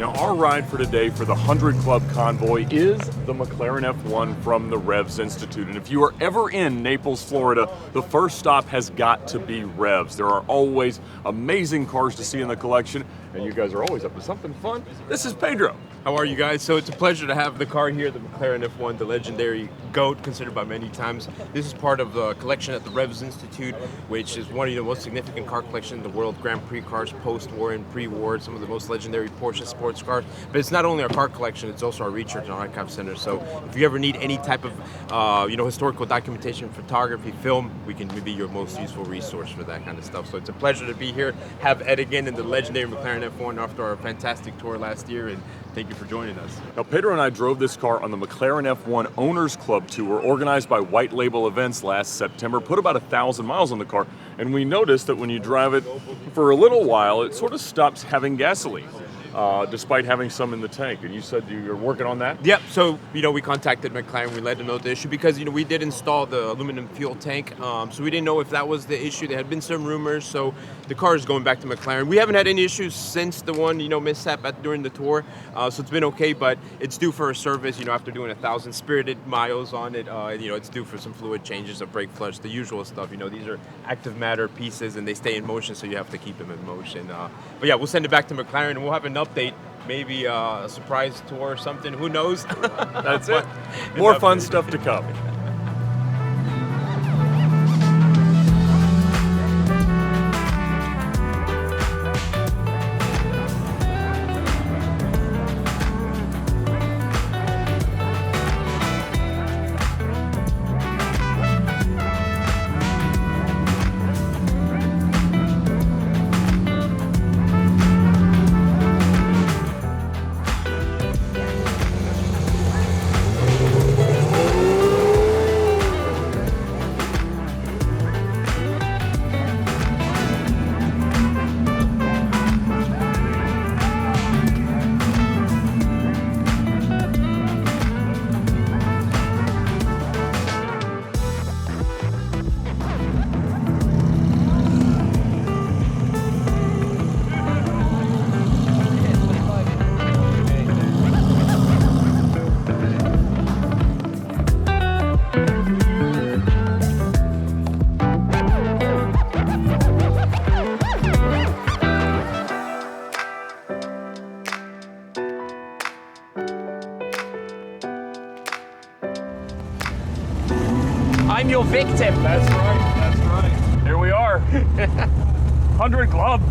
Now, our ride for today for the 100 Club Convoy is the McLaren F1 from the Revs Institute. And if you are ever in Naples, Florida, the first stop has got to be Revs. There are always amazing cars to see in the collection, and you guys are always up to something fun. This is Pedro. How are you guys? So it's a pleasure to have the car here, the McLaren F1, the legendary GOAT, considered by many times. This is part of the collection at the Revs Institute, which is one of the most significant car collections in the world. Grand Prix cars, post-war and pre-war, some of the most legendary Porsche sports cars. But it's not only our car collection, it's also our research and archive center. So if you ever need any type of historical documentation, photography, film, we can be your most useful resource for that kind of stuff. So it's a pleasure to be here, have Ed again in the legendary McLaren F1 after our fantastic tour last year, and thank you for joining us. Now, Pedro and I drove this car on the McLaren F1 Owners Club Tour organized by White Label Events last September. Put about 1,000 miles on the car, and we noticed that when you drive it for a little while, it sort of stops having gasoline, despite having some in the tank. And you said you're working on that? Yep, so, we contacted McLaren, we let them know the issue because, we did install the aluminum fuel tank, so we didn't know if that was the issue. There had been some rumors, so the car is going back to McLaren. We haven't had any issues since the one, mishap during the tour, so it's been okay, but it's due for a service, after doing 1,000 spirited miles on it, it's due for some fluid changes, a brake flush, the usual stuff. These are active matter pieces and they stay in motion, so you have to keep them in motion. But yeah, we'll send it back to McLaren and we'll have an update, maybe a surprise tour or something, who knows? That's it. More fun stuff to come. I'm your victim. That's right. Here we are. 100 Club.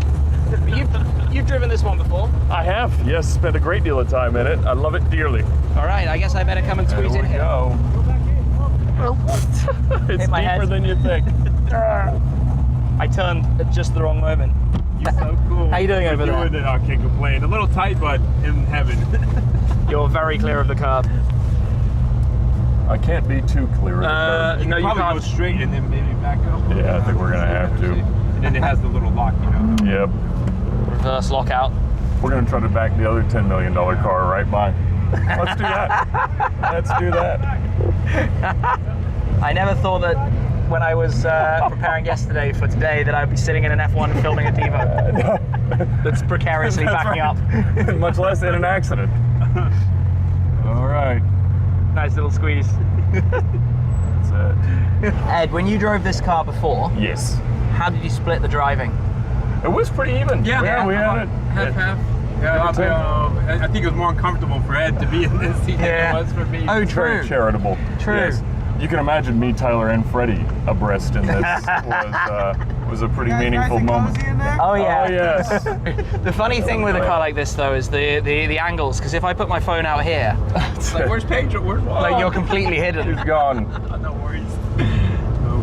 You've driven this one before? I have, yes. Spent a great deal of time in it. I love it dearly. All right, I guess I better come and squeeze in here. Go. It's my deeper head. than you think. I turned at just the wrong moment. You're so cool. How you doing over there? Doing it, I can't complain. A little tight, but in heaven. You're very clear of the curb. I can't be too clear of the curve. No, you probably can't. go straight and then maybe back up. Yeah, I think we're gonna have to. And then it has the little lock, Yep. Reverse lockout. We're gonna try to back the other $10 million car right by. Let's do that. Let's do that. I never thought that when I was preparing yesterday for today that I'd be sitting in an F1 filming a Devo that's precariously backing up. Much less in an accident. All right. Nice little squeeze. That's it. Ed, when you drove this car before, Yes. how did you split the driving? It was pretty even. Yeah, we had it. Half. Yeah, I think it was more uncomfortable for Ed to be in this seat than it was for me. Oh, Very true. charitable. True. Yes. You can imagine me, Tyler, and Freddie abreast in this was a pretty meaningful moment. Oh yeah. Oh yes. The funny thing with a car like this though is the angles, because if I put my phone out here, It's like, where's Pedro? Where's like you're completely hidden. He's gone. No worries.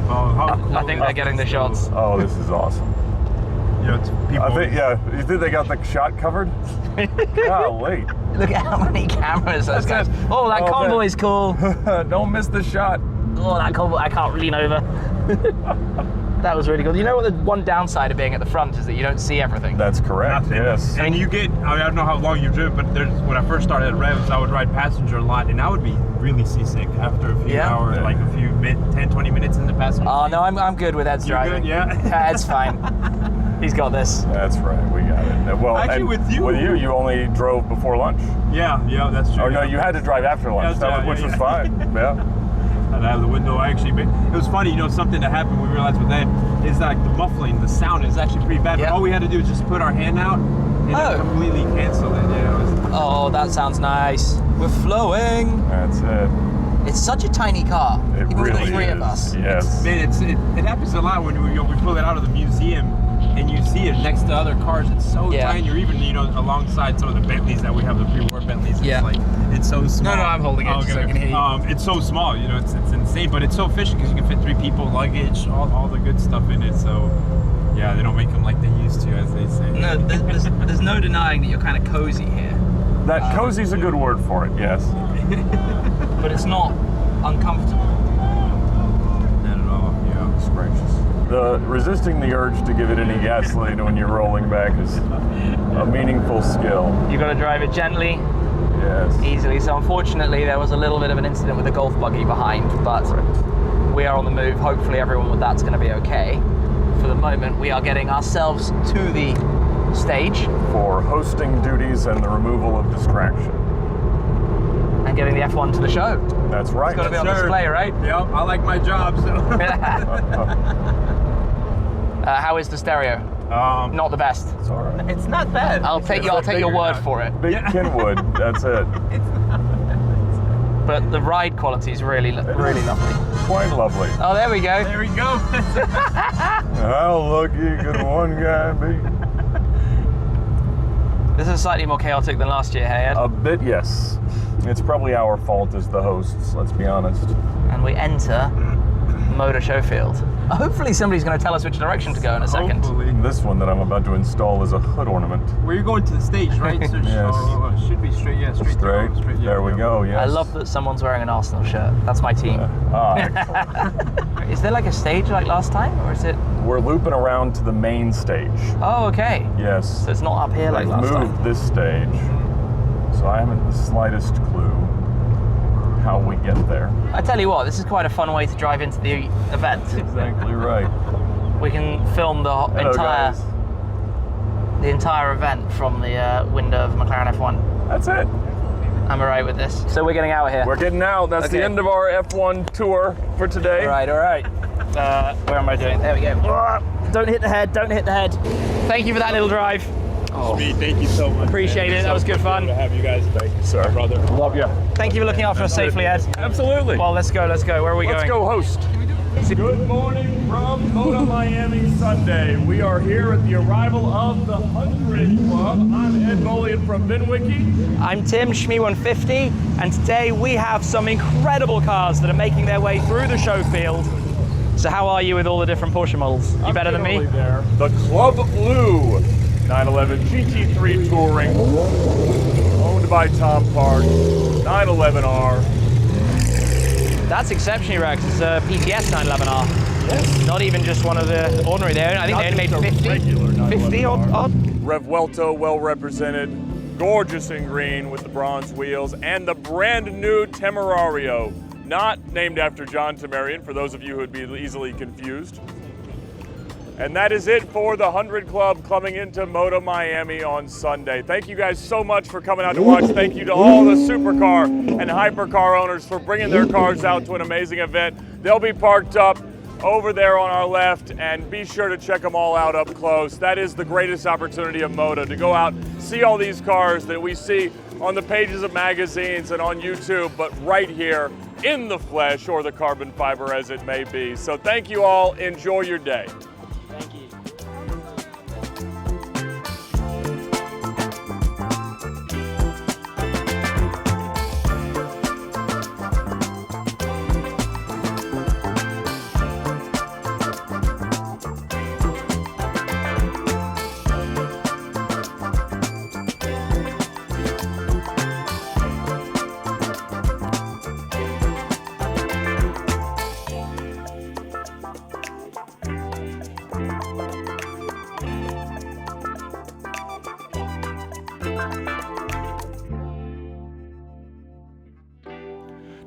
How cool. I think they're getting the shots. Oh, this is awesome. It's people. I think, yeah. You think they got the shot covered? Golly. Look at how many cameras those guys. Oh, that convoy's cool. Don't miss the shot. Oh, that convoy, I can't lean over. That was really cool. You know what the one downside of being at the front is that you don't see everything. That's correct, Nothing. yes. And you get, I don't know how long you've driven, but when I first started at Revs, I would ride passenger a lot, and I would be really seasick after a few hours, like a few 10, 20 minutes in the passenger Oh, seat. no, I'm good with Ed's You're driving. good, yeah? Ed's fine. He's got this. That's right, we got it. Well, Actually, and with you. you only drove before lunch. Yeah, that's true. Or no, you had to drive after lunch, which was fine. Yeah. Out of the window, it was funny, something that happened we realized with Ed is that the muffling, the sound is actually pretty bad. But all we had to do was just put our hand out and it completely cancel it. Oh, that sounds nice. We're flowing. That's it. It's such a tiny car. It even really with the three is. of us. Yes. It happens a lot when we pull it out of the museum and you see it next to other cars. It's so tiny. Or even alongside some of the Bentleys that we have, the pre-war Bentleys. It's so small. No, I'm holding it so I can hear you. It's so small. It's insane, but it's so efficient because you can fit 3 people, luggage, all the good stuff in it. So. Yeah, they don't make them like they used to, as they say. No, there's no denying that you're kind of cozy here. That cozy's a good word for it, yes. But it's not uncomfortable. Not at all, It's gracious. Resisting the urge to give it any gasoline when you're rolling back is a meaningful skill. You've got to drive it gently, Yes. easily. So unfortunately, there was a little bit of an incident with the golf buggy behind, but we are on the move. Hopefully everyone with that's going to be okay. For the moment, we are getting ourselves to the stage. For hosting duties and the removal of distraction. And getting the F1 to the show. That's right. It's got to be on display, right? Yep, I like my job, so. How is the stereo? Not the best. It's all right. It's not bad. I'll take your word for it. Big Kenwood, that's it. But the ride quality is really lovely. Quite lovely. Oh, there we go. There we go. How lucky could one guy be? This is slightly more chaotic than last year, hey Ed? A bit, yes. It's probably our fault as the hosts, let's be honest. And we enter Moto Show Field. Hopefully somebody's going to tell us which direction to go in a second. Hopefully. This one that I'm about to install is a hood ornament. Well, you're going to the stage, right? So Yes. Should be straight. Yeah, straight. Straight. There we go, yes. I love that someone's wearing an Arsenal shirt. That's my team. Excellent. Is there like a stage like last time, or is it? We're looping around to the main stage. Oh, okay. Yes. So it's not up here like They've last moved time. this stage, so I haven't the slightest clue how we get there. I tell you what, this is quite a fun way to drive into the event. Exactly right. We can film the Hello, guys. entire event from the window of McLaren F1. That's it. I'm alright with this. So we're getting out of here. We're getting out. That's Okay. the end of our F1 tour for today. All right. Where am I doing? There we go. Don't hit the head, don't hit the head. Thank you for that little drive. Sweet, thank you so much. Appreciate it, that was good fun. To have you guys. Thank you, Sir. brother. Love you. Thank you for looking after us safely, Ed. Absolutely. Well, let's go. Where are we Let's going? go host. Good morning from Moto Miami Sunday. We are here at the arrival of the 100 Club. I'm Ed Bolian from VinWiki. I'm Tim, Shmee150, and today we have some incredible cars that are making their way through the show field. So how are you with all the different Porsche models? You better than me? There. The Club Blue 911 GT3 Touring, owned by Tom Park, 911R. That's exceptionally rare, 'cause it's a PTS 911R. Yes. Not even just one of the ordinary there. I think they only made 50 odd. Revuelto, well represented, gorgeous in green with the bronze wheels, and the brand new Temerario, not named after John Temerian, for those of you who would be easily confused. And that is it for the 100 Club coming into Moto Miami on Sunday. Thank you guys so much for coming out to watch. Thank you to all the supercar and hypercar owners for bringing their cars out to an amazing event. They'll be parked up over there on our left, and be sure to check them all out up close. That is the greatest opportunity of Moto, to go out, see all these cars that we see on the pages of magazines and on YouTube, but right here in the flesh, or the carbon fiber as it may be. So thank you all, enjoy your day. Thank you.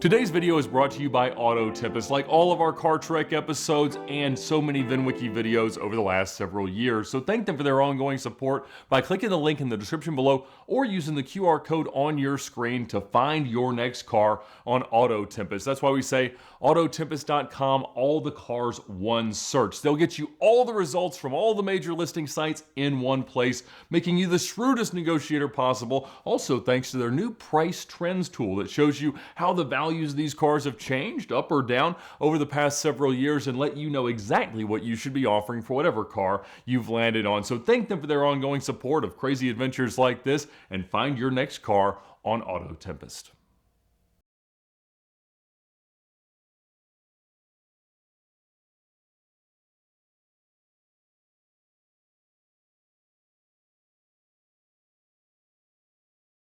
Today's video is brought to you by Auto Tempest. Like all of our Car Trek episodes and so many VinWiki videos over the last several years. So thank them for their ongoing support by clicking the link in the description below or using the QR code on your screen to find your next car on Auto Tempest. That's why we say autotempest.com, all the cars, one search. They'll get you all the results from all the major listing sites in one place, making you the shrewdest negotiator possible. Also thanks to their new price trends tool that shows you how the values of these cars have changed up or down over the past several years and let you know exactly what you should be offering for whatever car you've landed on. So thank them for their ongoing support of crazy adventures like this and find your next car on Auto Tempest.